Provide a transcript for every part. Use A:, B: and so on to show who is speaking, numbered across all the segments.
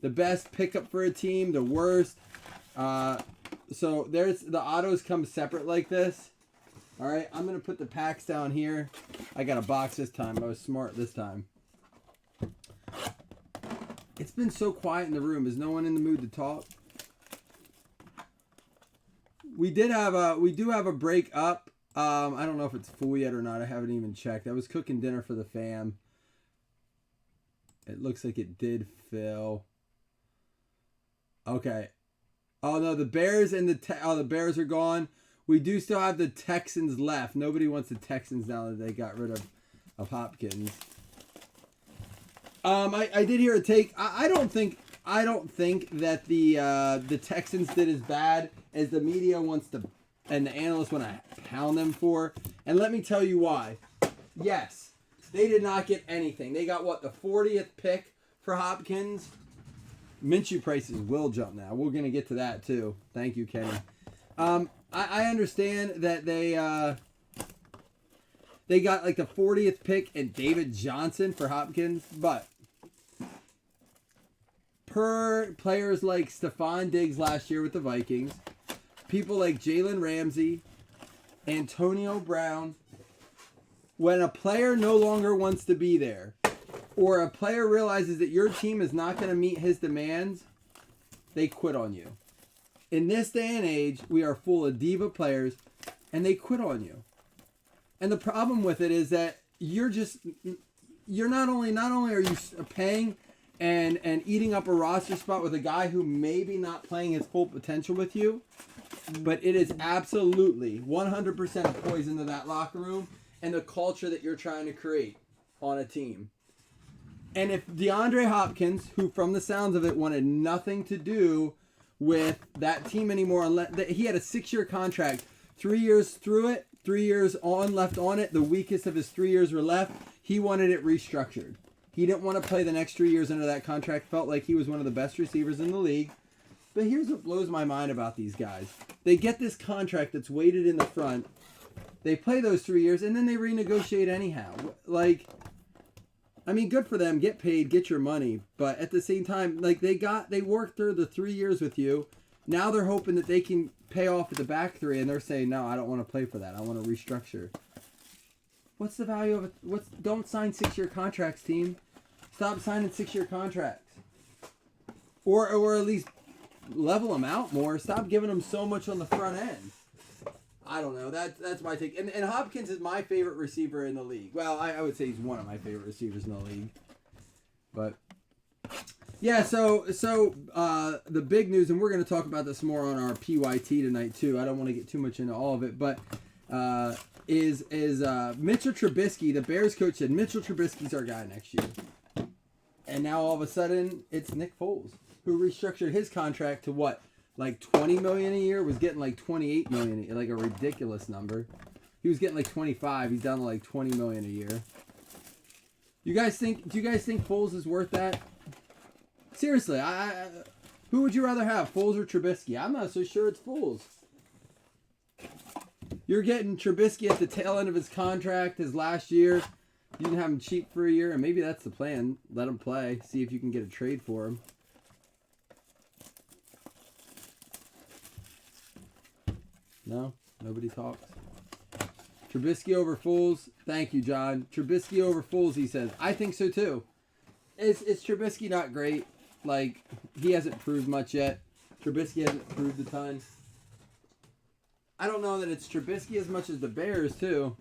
A: the best pickup for a team, the worst. So there's the autos come separate like this. All right, I'm gonna put the packs down here. I got a box this time. I was smart this time. It's been so quiet in the room. Is no one in the mood to talk? We do have a break up. I don't know if it's full yet or not. I haven't even checked. I was cooking dinner for the fam. It looks like it did fill. Okay. Oh no, the Bears and the Bears are gone. We do still have the Texans left. Nobody wants the Texans now that they got rid of Hopkins. I did hear a take. I don't think that the Texans did as bad as the media wants to, and the analysts want to pound them for. And let me tell you why. Yes, they did not get anything. They got what, the 40th pick for Hopkins. Minshew prices will jump now. We're gonna get to that too. Thank you, Kenny. I understand that they got like the 40th pick and David Johnson for Hopkins, but per players like Stephon Diggs last year with the Vikings, people like Jalen Ramsey, Antonio Brown, when a player no longer wants to be there, or a player realizes that your team is not going to meet his demands, they quit on you. In this day and age, we are full of diva players, and they quit on you. And the problem with it is that you're not only are you paying and eating up a roster spot with a guy who maybe not playing his full potential with you, but it is absolutely 100% a poison to that locker room and the culture that you're trying to create on a team. And if DeAndre Hopkins, who from the sounds of it wanted nothing to do with that team anymore, he had a 6-year contract, 3 years through it, 3 years left on it, the weakest of his 3 years were left, he wanted it restructured. He didn't want to play the next 3 years under that contract, felt like he was one of the best receivers in the league. But here's what blows my mind about these guys. They get this contract that's weighted in the front, they play those 3 years, and then they renegotiate anyhow. Like, I mean, good for them. Get paid, get your money. But at the same time, like they worked through the 3 years with you. Now they're hoping that they can pay off at the back three, and they're saying, no, I don't want to play for that. I want to restructure. What's the value of it? Don't sign 6-year contracts, team. Stop signing 6-year contracts. Or at least level them out more. Stop giving them so much on the front end. I don't know. That's my take. And Hopkins is my favorite receiver in the league. Well, I would say he's one of my favorite receivers in the league. But yeah, so the big news, and we're going to talk about this more on our PYT tonight too. I don't want to get too much into all of it, but is Mitchell Trubisky, the Bears coach, said Mitchell Trubisky's our guy next year. And now all of a sudden it's Nick Foles, who restructured his contract to what? Like $20 million a year, was getting like $28 million a year, like a ridiculous number. He was getting like 25. He's down to like $20 million a year. Do you guys think Foles is worth that? Seriously, who would you rather have, Foles or Trubisky? I'm not so sure it's Foles. You're getting Trubisky at the tail end of his contract, his last year. You can have him cheap for a year, and maybe that's the plan. Let him play. See if you can get a trade for him. No? Nobody talks? Trubisky over Foles. Thank you, John. Trubisky over Foles, he says. I think so, too. Is Trubisky not great? Like, he hasn't proved much yet. Trubisky hasn't proved a ton. I don't know that it's Trubisky as much as the Bears, too.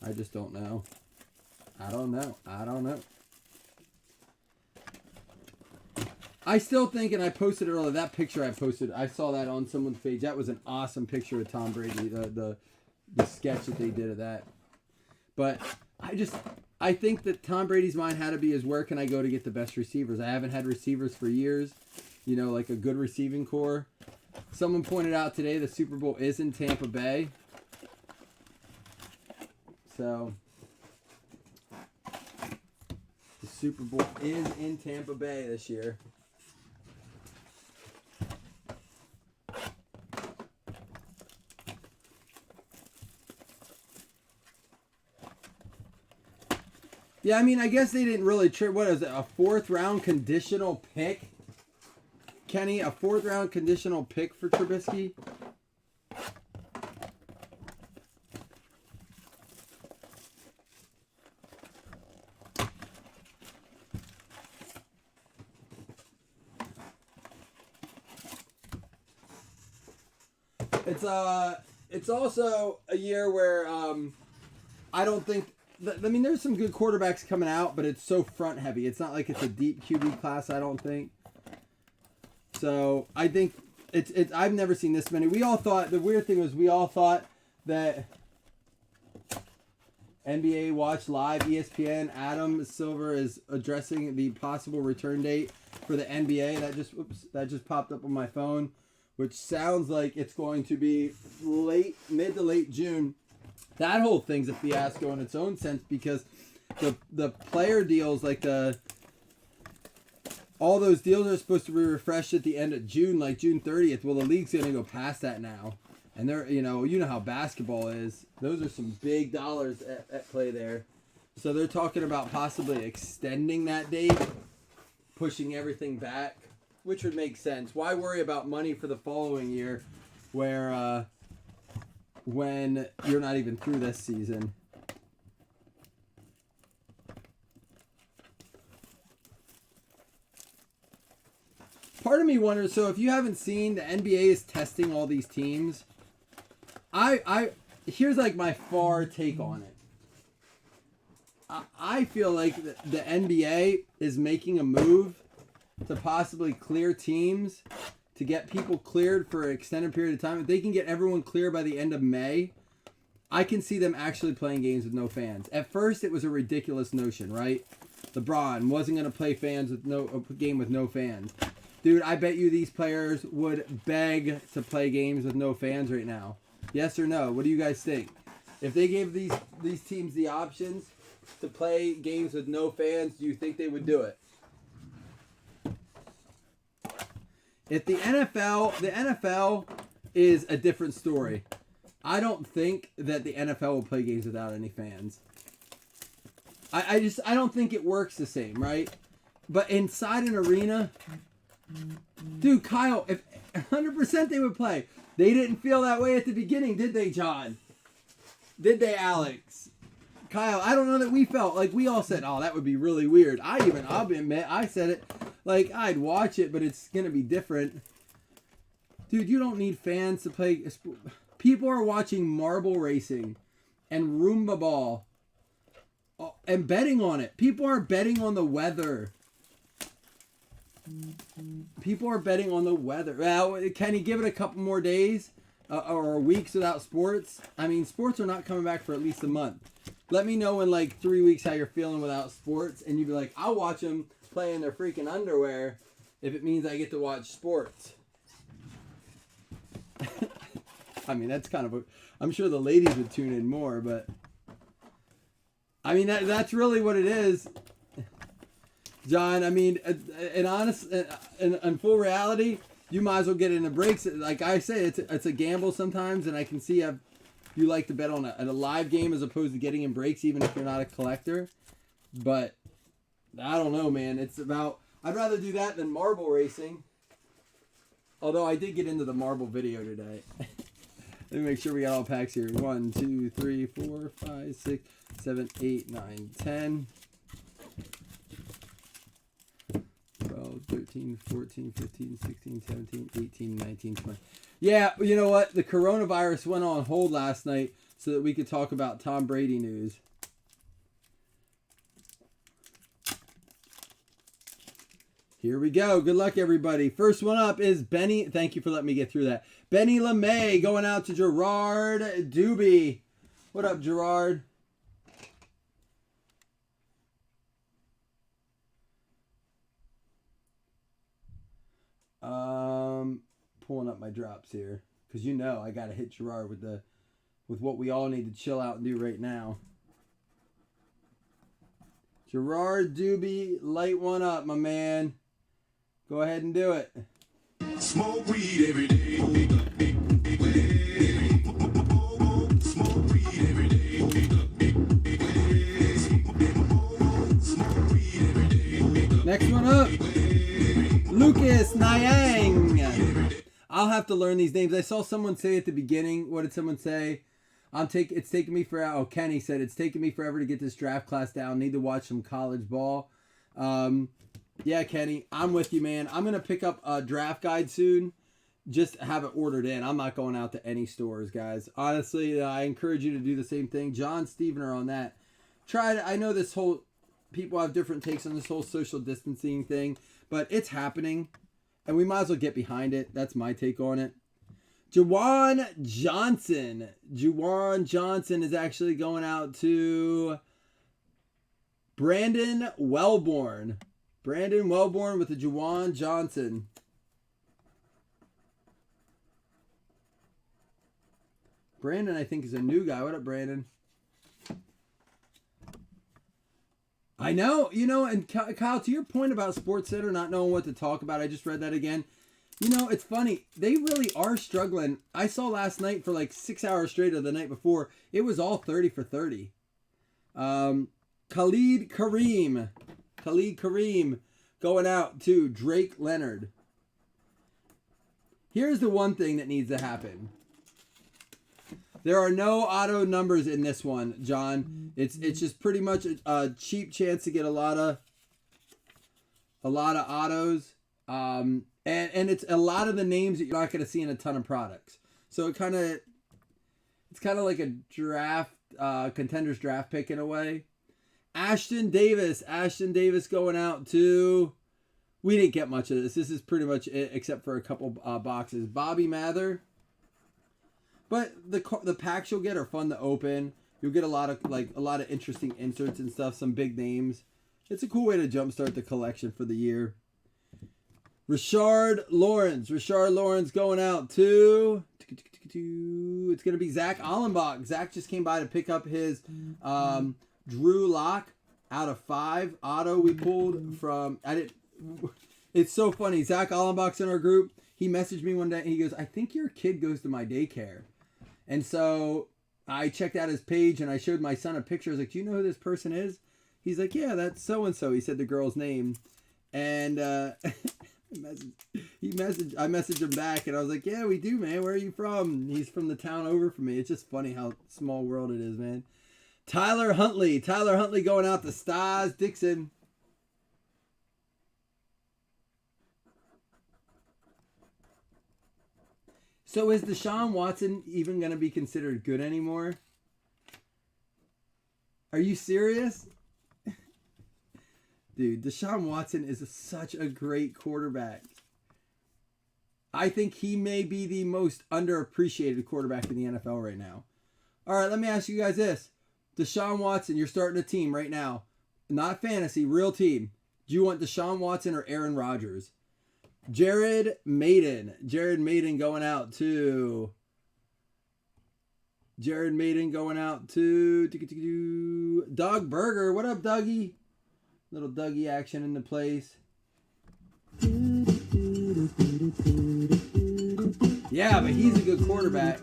A: I just don't know. I don't know. I still think, and I posted earlier, that picture I saw that on someone's page. That was an awesome picture of Tom Brady, the sketch that they did of that. But I think that Tom Brady's mind had to be is where can I go to get the best receivers? I haven't had receivers for years, like a good receiving core. Someone pointed out today the Super Bowl is in Tampa Bay. So, the Super Bowl is in Tampa Bay this year. Yeah, I mean, I guess they didn't really trade. What is it? A fourth round conditional pick? Kenny, a fourth round conditional pick for Trubisky? It's also a year where I don't think. I mean, there's some good quarterbacks coming out, but it's so front heavy. It's not like it's a deep QB class. I don't think. So I think it's. I've never seen this many. We all thought the weird thing was we all thought that NBA Watch Live, ESPN, Adam Silver is addressing the possible return date for the NBA. That just popped up on my phone, which sounds like it's going to be mid to late June. That whole thing's a fiasco in its own sense because the player deals, like all those deals are supposed to be refreshed at the end of June, like June 30th. Well, the league's going to go past that now. And they're, you know how basketball is. Those are some big dollars at play there. So they're talking about possibly extending that date, pushing everything back, which would make sense. Why worry about money for the following year where when you're not even through this season? Part of me wonders, so if you haven't seen, the NBA is testing all these teams. Here's like my far take on it. I feel like the NBA is making a move to possibly clear teams, to get people cleared for an extended period of time. If they can get everyone clear by the end of May, I can see them actually playing games with no fans. At first, it was a ridiculous notion, right? LeBron wasn't going to play a game with no fans. Dude, I bet you these players would beg to play games with no fans right now. Yes or no? What do you guys think? If they gave these teams the options to play games with no fans, do you think they would do it? If the NFL is a different story. I don't think that the NFL will play games without any fans. I don't think it works the same, right? But inside an arena, dude, Kyle, if 100% they would play. They didn't feel that way at the beginning, did they, John? Did they, Alex? Kyle, I don't know that we felt like we all said, oh, that would be really weird. I'll admit, I said it. Like, I'd watch it, but it's going to be different. Dude, you don't need fans to play. People are watching marble racing and Roomba ball and betting on it. People are betting on the weather. People are betting on the weather. Well, can you give it a couple more days or weeks without sports? I mean, sports are not coming back for at least a month. Let me know in like 3 weeks how you're feeling without sports, and you'd be like, I'll watch them play in their freaking underwear if it means I get to watch sports. I mean, that's kind of I'm sure the ladies would tune in more, but I mean, that's really what it is. John, I mean, in full reality, you might as well get into breaks. Like I say, it's a gamble sometimes, and I can see you like to bet on a live game as opposed to getting in breaks, even if you're not a collector. But I don't know, man. I'd rather do that than marble racing. Although I did get into the marble video today. Let me make sure we got all packs here. 1, 2, 3, 4, 5, 6, 7, 8, 9, 10. 12, 13, 14, 15, 16, 17, 18, 19, 20. Yeah, you know what? The coronavirus went on hold last night so that we could talk about Tom Brady news. Here we go. Good luck, everybody. First one up is Benny. Thank you for letting me get through that. Benny LeMay going out to Gerard Doobie. What up, Gerard? Pulling up my drops here because I got to hit Gerard with what we all need to chill out and do right now. Gerard Doobie, light one up, my man. Go ahead and do it.
B: Smoke weed every day. Smoke weed every day.
A: Next one up, Lucas Nyang. I'll have to learn these names. I saw someone say at the beginning. What did someone say? It's taking me forever. Oh, Kenny said it's taking me forever to get this draft class down. Need to watch some college ball. Yeah, Kenny, I'm with you, man. I'm gonna pick up a draft guide soon. Just have it ordered in. I'm not going out to any stores, guys. Honestly, I encourage you to do the same thing. John Stevener on that. I know this whole people have different takes on this whole social distancing thing, but it's happening, and we might as well get behind it. That's my take on it. Juwan Johnson. Juwan Johnson is actually going out to Brandon Wellborn. Brandon Wellborn with the Juwan Johnson. Brandon, I think, is a new guy. What up, Brandon? I know, and Kyle, to your point about SportsCenter not knowing what to talk about, I just read that again. It's funny. They really are struggling. I saw last night for like 6 hours straight or the night before, it was all 30 for 30. Khalid Kareem going out to Drake Leonard. Here's the one thing that needs to happen. There are no auto numbers in this one, John. It's just pretty much a cheap chance to get a lot of autos. And it's a lot of the names that you're not going to see in a ton of products. So it's kind of like a draft contenders draft pick in a way. Ashton Davis going out to, we didn't get much of this. This is pretty much it except for a couple boxes. Bobby Mather. But the packs you'll get are fun to open. You'll get a lot of interesting inserts and stuff, some big names. It's a cool way to jumpstart the collection for the year. Rashard Lawrence going out to, it's going to be Zach Allenbach. Zach just came by to pick up his Drew Lock out of 5 auto we pulled from, it's so funny. Zach Allenbach's in our group. He messaged me one day and he goes, I think your kid goes to my daycare. And so I checked out his page and I showed my son a picture. I was like, do you know who this person is? He's like, yeah, that's so-and-so. He said the girl's name. And I messaged him back and I was like, yeah, we do, man. Where are you from? He's from the town over from me. It's just funny how small world it is, man. Tyler Huntley going out to Stas Dixon. So is Deshaun Watson even going to be considered good anymore? Are you serious? Dude, Deshaun Watson is such a great quarterback. I think he may be the most underappreciated quarterback in the NFL right now. All right, let me ask you guys this. Deshaun Watson, you're starting a team right now. Not fantasy, real team. Do you want Deshaun Watson or Aaron Rodgers? Jared Maiden going out to Doug Berger. What up, Dougie? Little Dougie action in the place. Yeah, but he's a good quarterback.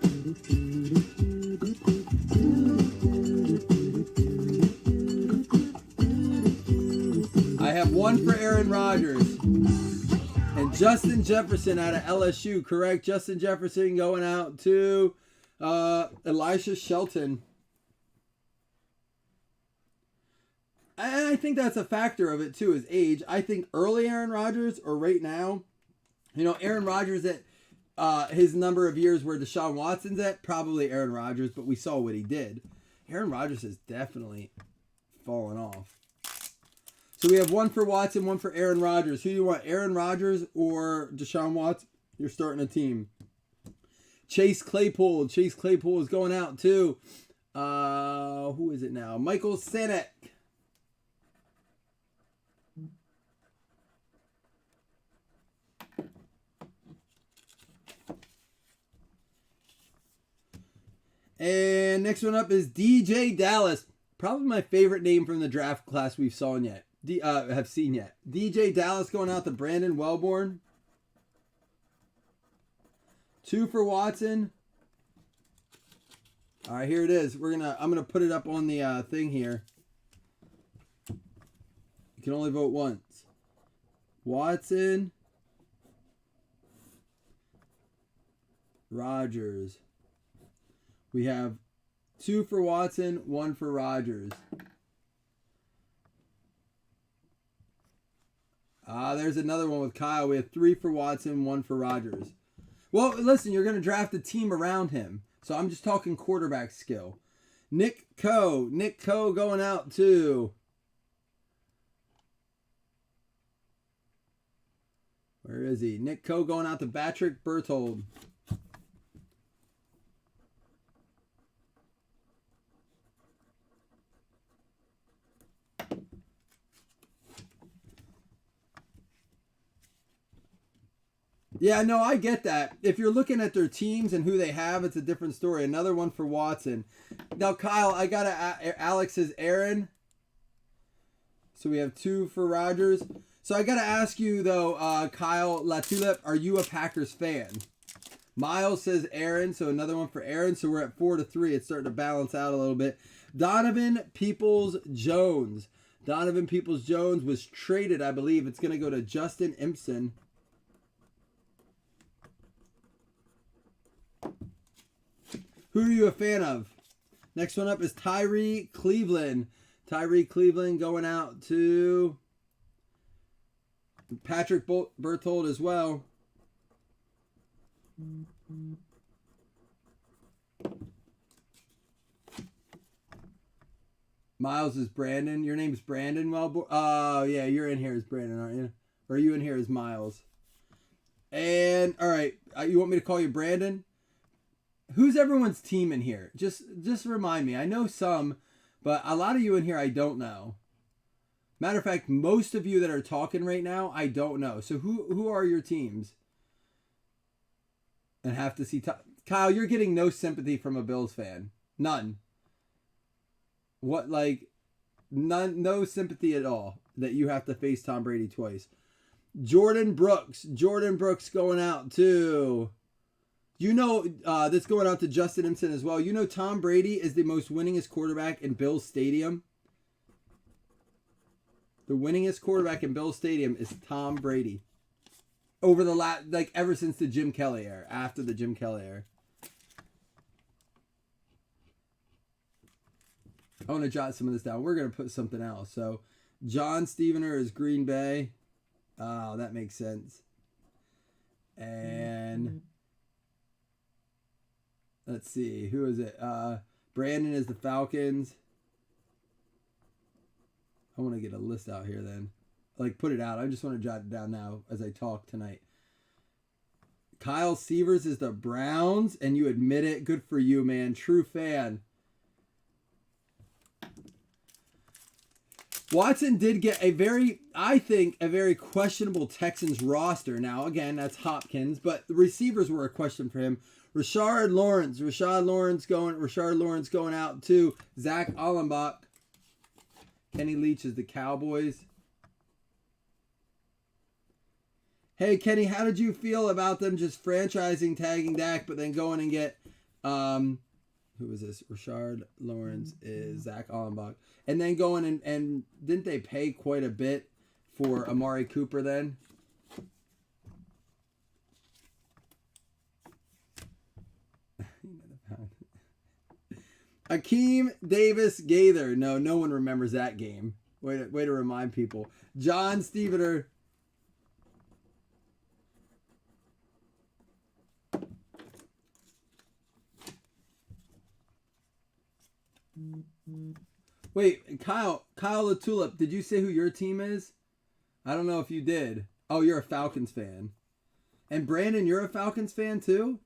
A: I have one for Aaron Rodgers. And Justin Jefferson out of LSU, correct? Justin Jefferson going out to Elisha Shelton. And I think that's a factor of it too, is age. I think early Aaron Rodgers or right now, Aaron Rodgers at his number of years where Deshaun Watson's at, probably Aaron Rodgers, but we saw what he did. Aaron Rodgers has definitely fallen off. So we have one for Watson, one for Aaron Rodgers. Who do you want, Aaron Rodgers or Deshaun Watson? You're starting a team. Chase Claypool is going out to, who is it now? Michael Sinek. And next one up is DJ Dallas. Probably my favorite name from the draft class we've seen yet. DJ Dallas going out to Brandon Wellborn. 2 for Watson. All right, here it is. I'm gonna put it up on the thing here. You can only vote once. Watson. Rodgers. We have 2 for Watson, 1 for Rodgers. There's another one with Kyle. We have 3 for Watson, 1 for Rodgers. Well, listen, you're going to draft a team around him. So I'm just talking quarterback skill. Nick Coe. Nick Coe going out to... Where is he? Nick Coe going out to Patrick Berthold. Yeah, no, I get that. If you're looking at their teams and who they have, it's a different story. Another one for Watson. Now, Kyle, I got to... Alex says Aaron. So we have 2 for Rodgers. So I got to ask you, though, Kyle Latulip, are you a Packers fan? Miles says Aaron, so another one for Aaron. So we're at 4-3. It's starting to balance out a little bit. Donovan Peoples-Jones. Donovan Peoples-Jones was traded, I believe. It's going to go to Justin Impson. Who are you a fan of? Next one up is Tyree Cleveland. Tyree Cleveland going out to Patrick Berthold as well. Miles is Brandon. Your name's Brandon Wellborn. Oh, yeah, you're in here as Brandon, aren't you? Or are you in here as Miles? And, all right, you want me to call you Brandon? Who's everyone's team in here? Just remind me. I know some, but a lot of you in here I don't know. Matter of fact, most of you that are talking right now, I don't know. So who are your teams? And have to see... Kyle, you're getting no sympathy from a Bills fan. None. What, like... None, no sympathy at all that you have to face Tom Brady twice. Jordan Brooks. Jordan Brooks going out to... You know, that's going out to Justin Impson as well. You know Tom Brady is the most winningest quarterback in Bills Stadium. The winningest quarterback in Bills Stadium is Tom Brady. Over the ever since the Jim Kelly era, after the Jim Kelly era. I want to jot some of this down. We're going to put something else. So, John Stevener is Green Bay. Oh, that makes sense. And... Let's see. Who is it? Brandon is the Falcons. I want to get a list out here then. Like, put it out. I just want to jot it down now as I talk tonight. Kyle Sievers is the Browns, and you admit it. Good for you, man. True fan. Watson did get a very questionable Texans roster. Now, again, that's Hopkins, but the receivers were a question for him. Rashard Lawrence going out to Zach Allenbach. Kenny Leach is the Cowboys. Hey, Kenny, how did you feel about them just franchising, tagging Dak, but then going and get, who is this? Rashard Lawrence is Zach Allenbach. And then going and didn't they pay quite a bit for Amari Cooper then? Akeem Davis Gaither. No one remembers that game. Way to remind people. John Stevener. Wait, Kyle the Tulip, did you say who your team is? I don't know if you did. Oh, you're a Falcons fan. And Brandon, you're a Falcons fan too?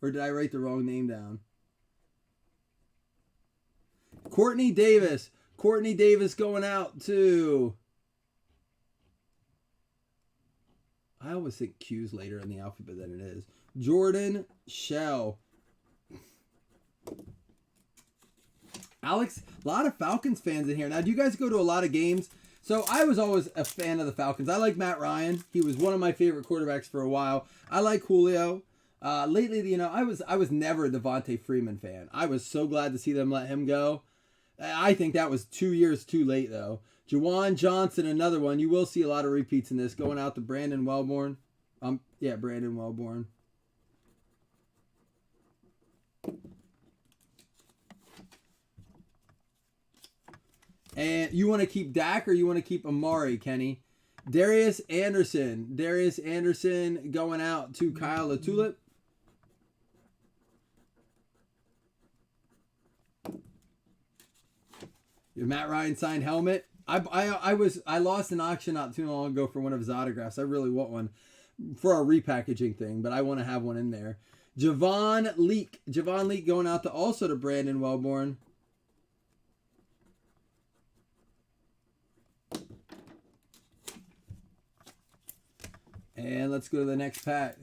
A: Or did I write the wrong name down? Courtney Davis going out to... I always think Q's later in the alphabet than it is. Jordan Shell. Alex, a lot of Falcons fans in here. Now, do you guys go to a lot of games? So, I was always a fan of the Falcons. I like Matt Ryan. He was one of my favorite quarterbacks for a while. I like Julio. Lately, I was never a Devontae Freeman fan. I was so glad to see them let him go. I think that was 2 years too late, though. Jawan Johnson, another one. You will see a lot of repeats in this. Going out to Brandon Wellborn. Yeah, Brandon Wellborn. And you want to keep Dak or you want to keep Amari, Kenny? Darius Anderson. Darius Anderson going out to Kyle LaTulip. Your Matt Ryan signed helmet. I lost an auction not too long ago for one of his autographs. I really want one for our repackaging thing, but I want to have one in there. Javon Leak. Javon Leak going out to also to Brandon Wellborn. And let's go to the next pack.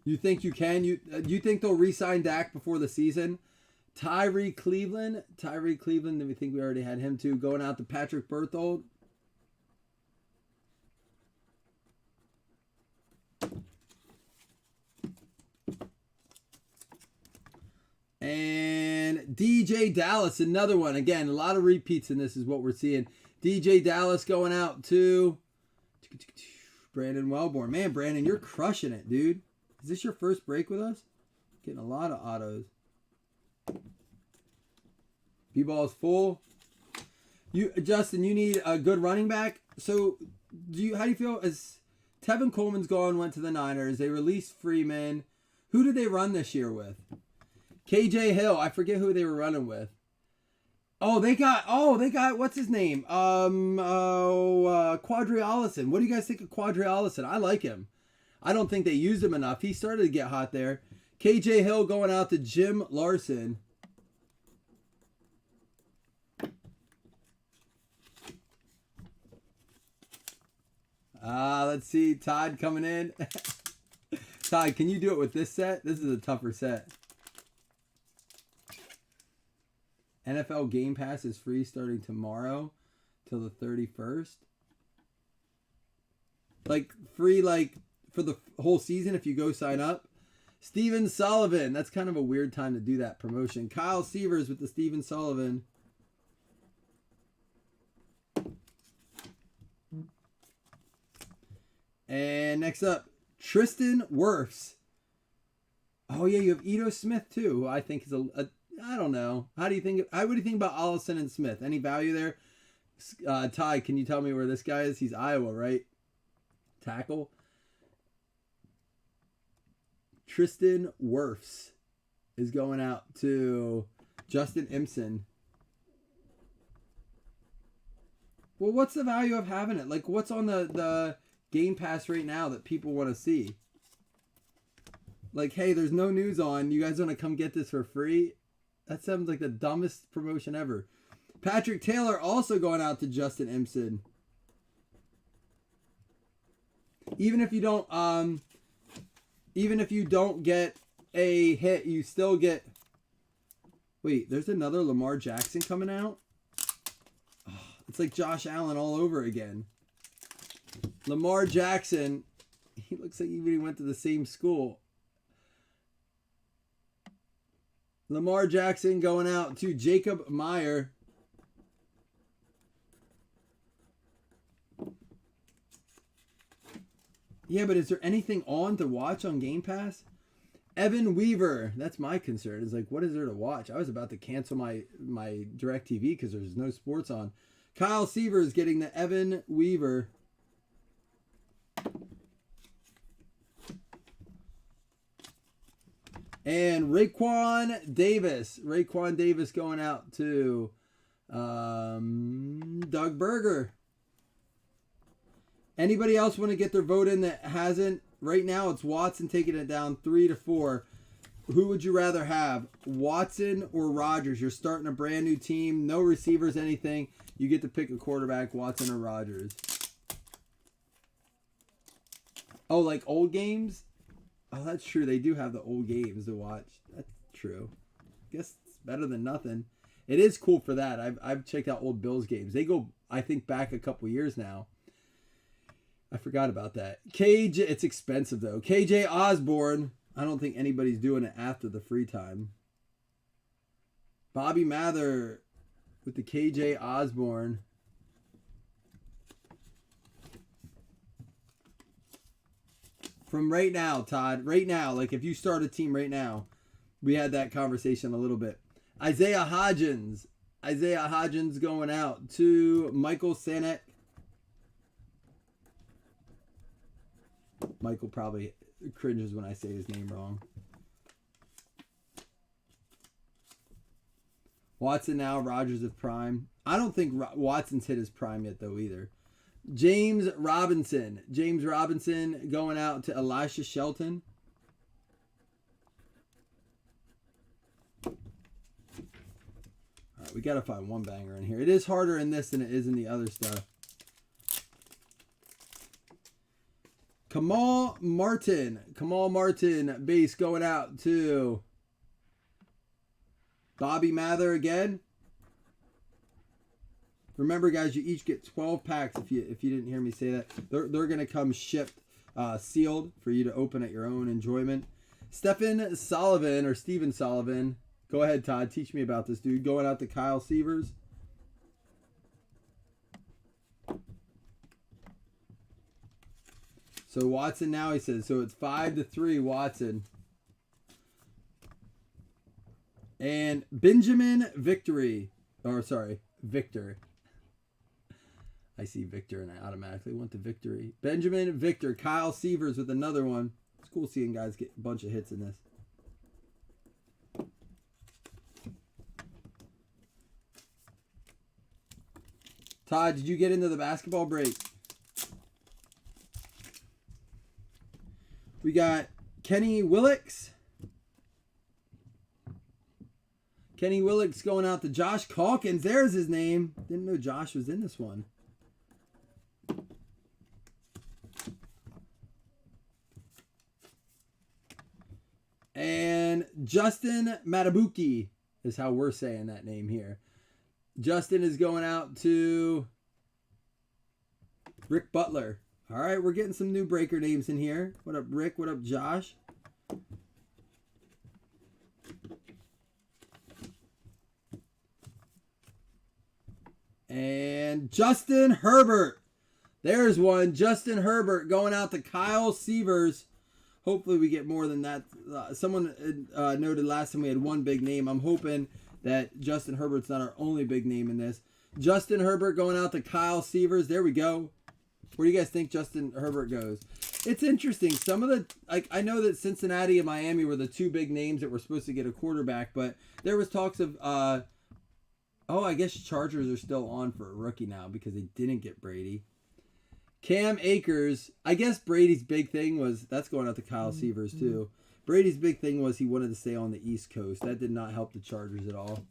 A: You think you can? You think they'll re-sign Dak before the season? Tyree Cleveland. Tyree Cleveland, we think we already had him too. Going out to Patrick Berthold. And DJ Dallas, another one. Again, a lot of repeats in this is what we're seeing. DJ Dallas going out to Brandon Wellborn. Man, Brandon, you're crushing it, dude. Is this your first break with us? Getting a lot of autos. B-ball is full. Justin, you need a good running back. So, how do you feel? As Tevin Coleman's gone, went to the Niners. They released Freeman. Who did they run this year with? KJ Hill. I forget who they were running with. They got what's his name? Quadri Allison. What do you guys think of Quadri Allison? I like him. I don't think they used him enough. He started to get hot there. KJ Hill going out to Jim Larson. Let's see. Todd coming in. Todd, can you do it with this set? This is a tougher set. NFL Game Pass is free starting tomorrow till the 31st. Free for the whole season if you go sign up. Steven Sullivan. That's kind of a weird time to do that promotion. Kyle Sievers with the Steven Sullivan. And next up, Tristan Wirfs. Oh yeah, you have Ito Smith too, who I think is I don't know. What do you think about Allison and Smith? Any value there? Ty, can you tell me where this guy is? He's Iowa, right? Tackle. Tristan Wirfs is going out to Justin Imson. Well, what's the value of having it? What's on the Game Pass right now that people want to see? Hey, there's no news on. You guys want to come get this for free? That sounds like the dumbest promotion ever. Patrick Taylor also going out to Justin Imson. Even if you don't get a hit, you still get. Wait, there's another Lamar Jackson coming out? Oh, it's like Josh Allen all over again. Lamar Jackson, he looks like he went to the same school. Lamar Jackson going out to Jacob Meyer. Yeah, but is there anything on to watch on Game Pass? Evan Weaver. That's my concern. It's what is there to watch? I was about to cancel my DirecTV because there's no sports on. Kyle Sievers getting the Evan Weaver. And Raekwon Davis. Raekwon Davis going out to Doug Berger. Anybody else want to get their vote in that hasn't? Right now it's Watson taking it down 3-4. Who would you rather have? Watson or Rodgers? You're starting a brand new team. No receivers, anything. You get to pick a quarterback, Watson or Rodgers. Oh, old games? Oh, that's true. They do have the old games to watch. That's true. I guess it's better than nothing. It is cool for that. I've checked out old Bills games. They go, I think, back a couple years now. I forgot about that. KJ, it's expensive though. KJ Osborne I don't think anybody's doing it after the free time. Bobby Mather with the KJ Osborne. From right now, Todd. Right now, like if you start a team right now, we had that conversation a little bit. Isaiah Hodgins. Isaiah Hodgins going out to Michael Sanek. Michael probably cringes when I say his name wrong. Watson now, Rogers of prime. I don't think Watson's hit his prime yet though either. James Robinson. James Robinson going out to Elisha Shelton. All right, we got to find one banger in here. It is harder in this than it is in the other stuff. Kamal Martin. Kamal Martin base going out to Bobby Mather again. Remember, guys, you each get 12 packs. If you didn't hear me say that, they're gonna come shipped, sealed for you to open at your own enjoyment. Stephen Sullivan or Steven Sullivan. Go ahead, Todd. Teach me about this dude. Going out to Kyle Sievers. So Watson now, he says. So it's 5-3 Watson. And Benjamin Victory. Or sorry, Victor. I see Victor and I automatically went to Victory. Benjamin Victor. Kyle Sievers with another one. It's cool seeing guys get a bunch of hits in this. Todd, did you get into the basketball break? We got Kenny Willix. Kenny Willix going out to Josh Calkins. There's his name. Didn't know Josh was in this one. And Justin Matabuki is how we're saying that name here. Justin is going out to Rick Butler. All right, we're getting some new breaker names in here. What up, Rick? What up, Josh? And Justin Herbert. There's one. Justin Herbert going out to Kyle Sievers. Hopefully we get more than that. Someone noted last time we had one big name. I'm hoping that Justin Herbert's not our only big name in this. Justin Herbert going out to Kyle Sievers. There we go. Where do you guys think Justin Herbert goes? It's interesting. Some of the, like, I know that Cincinnati and Miami were the two big names that were supposed to get a quarterback, but there was talks of, I guess Chargers are still on for a rookie now because they didn't get Brady. Cam Akers, I guess Brady's big thing was, that's going out to Kyle Sievers too. Brady's big thing was he wanted to stay on the East Coast. That did not help the Chargers at all.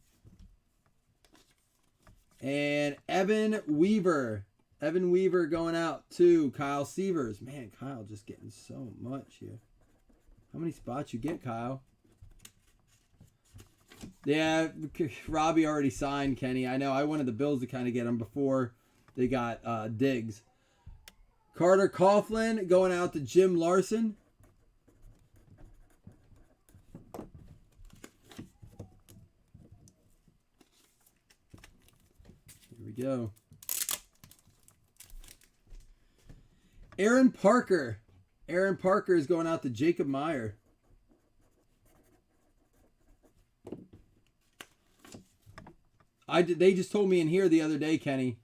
A: And Evan Weaver. Evan Weaver going out to Kyle Sievers. Man, Kyle just getting so much here. How many spots you get, Kyle? Yeah, Robbie already signed Kenny. I know. I wanted the Bills to kind of get him before they got Diggs. Carter Coughlin going out to Jim Larson. Here we go. Aaron Parker. Aaron Parker is going out to Jacob Meyer. They just told me in here the other day, Kenny.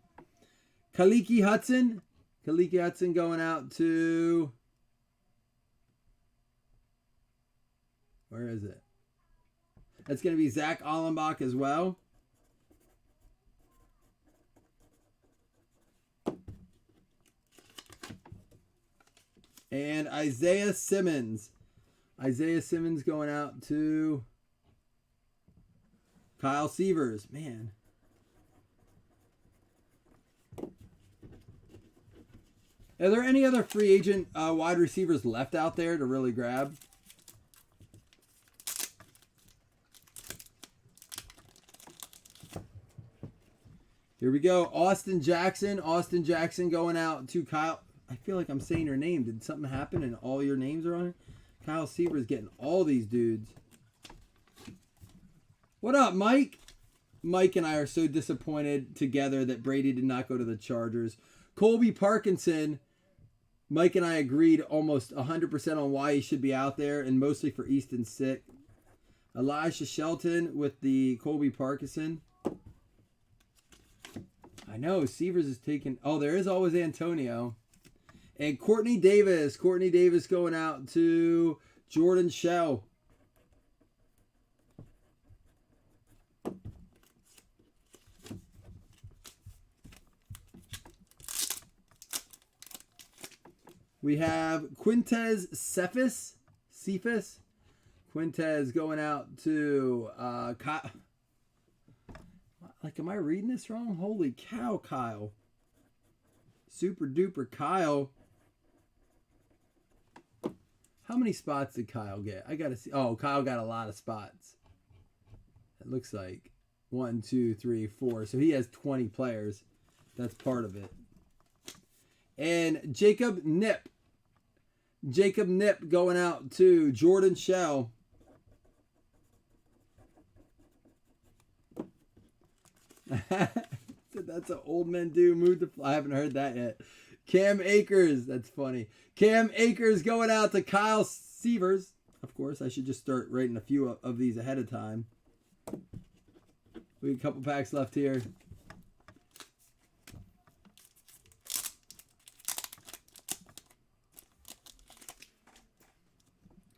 A: Kaliki Hudson. Kaliki Hudson going out to... Where is it? That's going to be Zach Allenbach as well. And Isaiah Simmons. Isaiah Simmons going out to Kyle Sievers. Man. Are there any other free agent wide receivers left out there to really grab? Here we go. Austin Jackson. Austin Jackson going out to Kyle. I feel like I'm saying your name. Did something happen and all your names are on it? Kyle Seaver's getting all these dudes. What up, Mike? Mike and I are so disappointed together that Brady did not go to the Chargers. Colby Parkinson, Mike and I agreed almost 100% on why he should be out there, and mostly for Easton Stick. Elijah Shelton with the Colby Parkinson. I know, Seavers is taking... Oh, there is always Antonio. And Courtney Davis. Courtney Davis going out to Jordan Shell. We have Quintez Cephas. Quintez going out to Kyle. Like, am I reading this wrong? Holy cow, Kyle. Super duper Kyle. How many spots did Kyle get? I gotta see. Oh, Kyle got a lot of spots. It looks like 1, 2, 3, 4. So he has 20 players. That's part of it. And Jacob Nip. Jacob Nip going out to Jordan Shell. That's an old men do. Move to. I haven't heard that yet. Cam Akers. That's funny. Cam Akers going out to Kyle Seavers. Of course, I should just start writing a few of these ahead of time. We have a couple packs left here.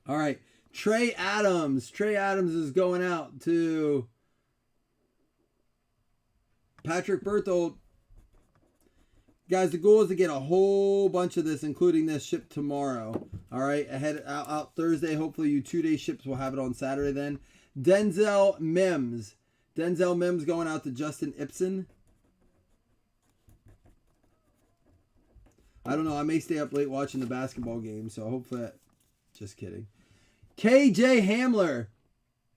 A: All right. Trey Adams. Trey Adams is going out to Patrick Berthold. Guys, the goal is to get a whole bunch of this, including this, shipped tomorrow. All right, out Thursday. Hopefully, you 2-day ships will have it on Saturday then. Denzel Mims. Denzel Mims going out to Justin Ibsen. I don't know. I may stay up late watching the basketball game, so hopefully just kidding. KJ Hamler.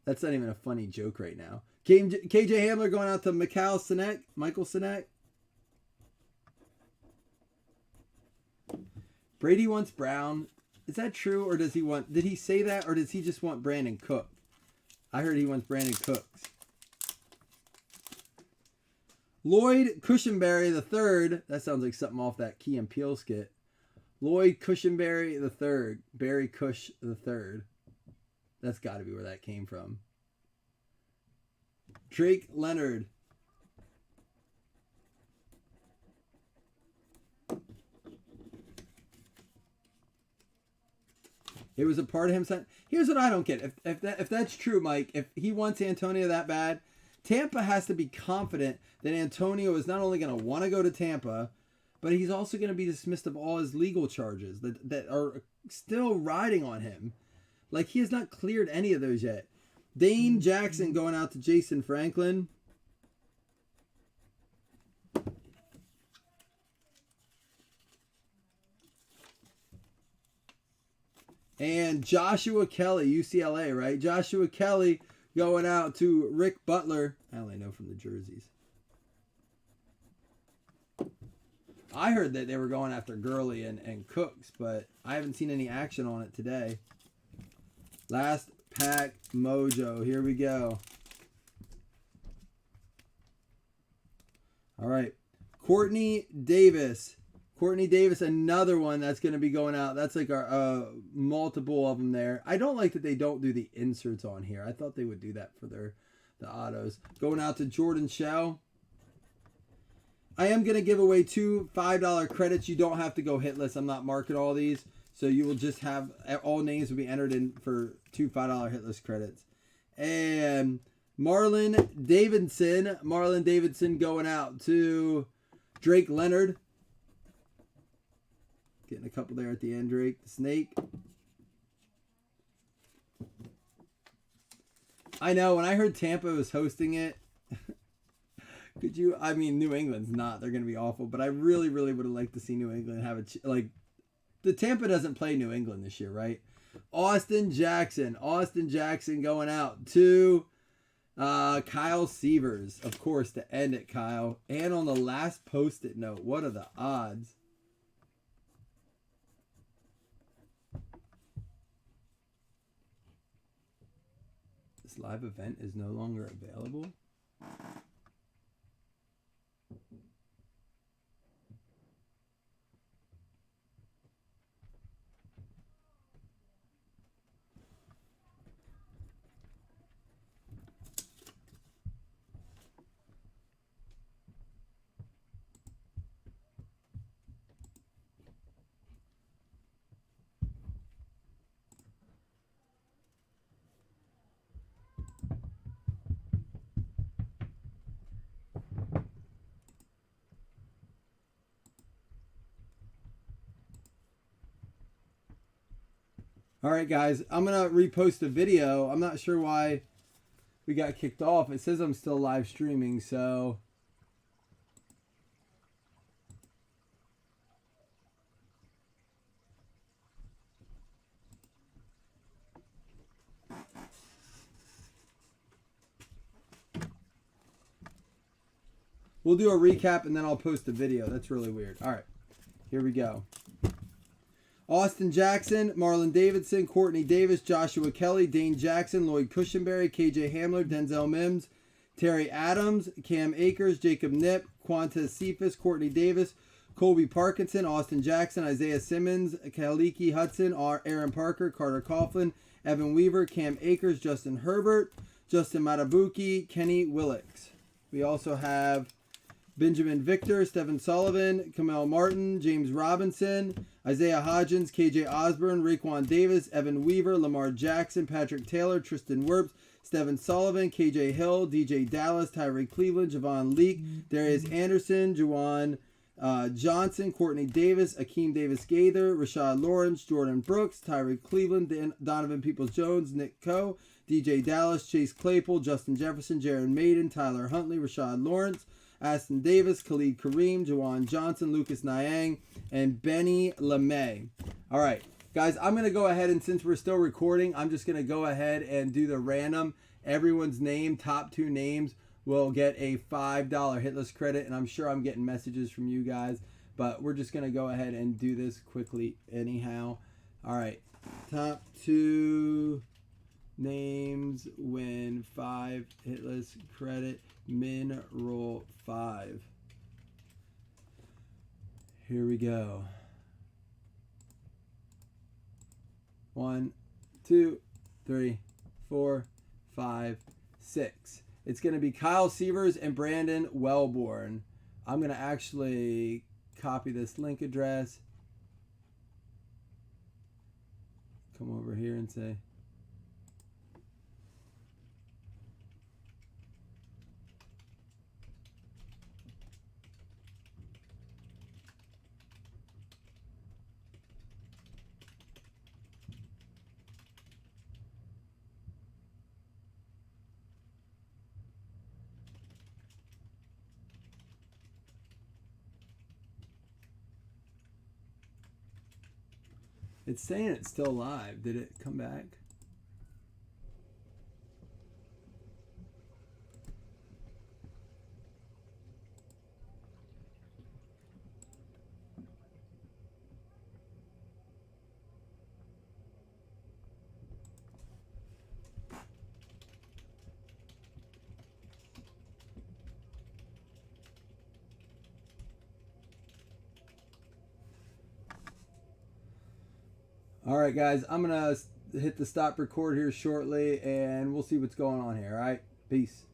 A: That's not even a funny joke right now. KJ Hamler going out to Michael Sinek. Brady wants Brown. Is that true, or does he want... Did he say that, or does he just want Brandon Cook? I heard he wants Brandon Cooks. Lloyd Cushenberry III. That sounds like something off that Key and Peele skit. Lloyd Cushenberry III. Barry Cush III. That's got to be where that came from. Drake Leonard. It was a part of him saying, here's what I don't get. If that's true, Mike, if he wants Antonio that bad, Tampa has to be confident that Antonio is not only going to want to go to Tampa, but he's also going to be dismissed of all his legal charges that are still riding on him. Like, he has not cleared any of those yet. Dane Jackson going out to Jason Franklin. And Joshua Kelly, UCLA, right? Joshua Kelly going out to Rick Butler. I only know from the jerseys. I heard that they were going after Gurley and Cooks, but I haven't seen any action on it today. Last pack mojo. Here we go. All right. Courtney Davis. Courtney Davis, another one that's going to be going out. That's like our multiple of them there. I don't like that they don't do the inserts on here. I thought they would do that for the autos. Going out to Jordan Shell. I am going to give away 2 $5 credits. You don't have to go hitless. I'm not marking all these. So you will just have, all names will be entered in for 2 $5 hitless credits. And Marlon Davidson. Marlon Davidson going out to Drake Leonard. Getting a couple there at the end, Drake. The Snake. I know, when I heard Tampa was hosting it, could you, I mean, New England's not. They're going to be awful. But I really, really would have liked to see New England have the Tampa doesn't play New England this year, right? Austin Jackson. Austin Jackson going out to Kyle Seavers. Of course, to end it, Kyle. And on the last Post-it note, what are the odds? This live event is no longer available. All right, guys, I'm going to repost a video. I'm not sure why we got kicked off. It says I'm still live streaming, so... We'll do a recap and then I'll post a video. That's really weird. All right, here we go. Austin Jackson, Marlon Davidson, Courtney Davis, Joshua Kelly, Dane Jackson, Lloyd Cushenberry, KJ Hamler, Denzel Mims, Terry Adams, Cam Akers, Jacob Knipp, Quantas Cephas, Courtney Davis, Colby Parkinson, Austin Jackson, Isaiah Simmons, Kaliki Hudson, Aaron Parker, Carter Coughlin, Evan Weaver, Cam Akers, Justin Herbert, Justin Matabuki, Kenny Willix. We also have Benjamin Victor, Stephen Sullivan, Kamel Martin, James Robinson, Isaiah Hodgins, KJ Osborne, Raekwon Davis, Evan Weaver, Lamar Jackson, Patrick Taylor, Tristan Wirfs, Stephen Sullivan, KJ Hill, DJ Dallas, Tyree Cleveland, Javon Leake, Darius Anderson, Juwan Johnson, Courtney Davis, Akeem Davis Gaither, Rashad Lawrence, Jordan Brooks, Tyree Cleveland, Donovan Peoples-Jones, Nick Coe, DJ Dallas, Chase Claypool, Justin Jefferson, Jaron Maiden, Tyler Huntley, Rashad Lawrence, Aston Davis, Khalid Kareem, Jawan Johnson, Lucas Nyang, and Benny LeMay. All right, guys, I'm going to go ahead and since we're still recording, I'm just going to go ahead and do the random. Everyone's name, top 2 names, will get a $5 hitless credit, and I'm sure I'm getting messages from you guys, but we're just going to go ahead and do this quickly anyhow. All right, top 2 names win 5 hitless credit. Min roll 5. Here we go. 1, 2, 3, 4, 5, 6. It's going to be Kyle Sievers and Brandon Wellborn. I'm going to actually copy this link address. Come over here and say... It's saying it's still live. Did it come back? All right, guys, I'm going to hit the stop record here shortly, and we'll see what's going on here, all right? Peace.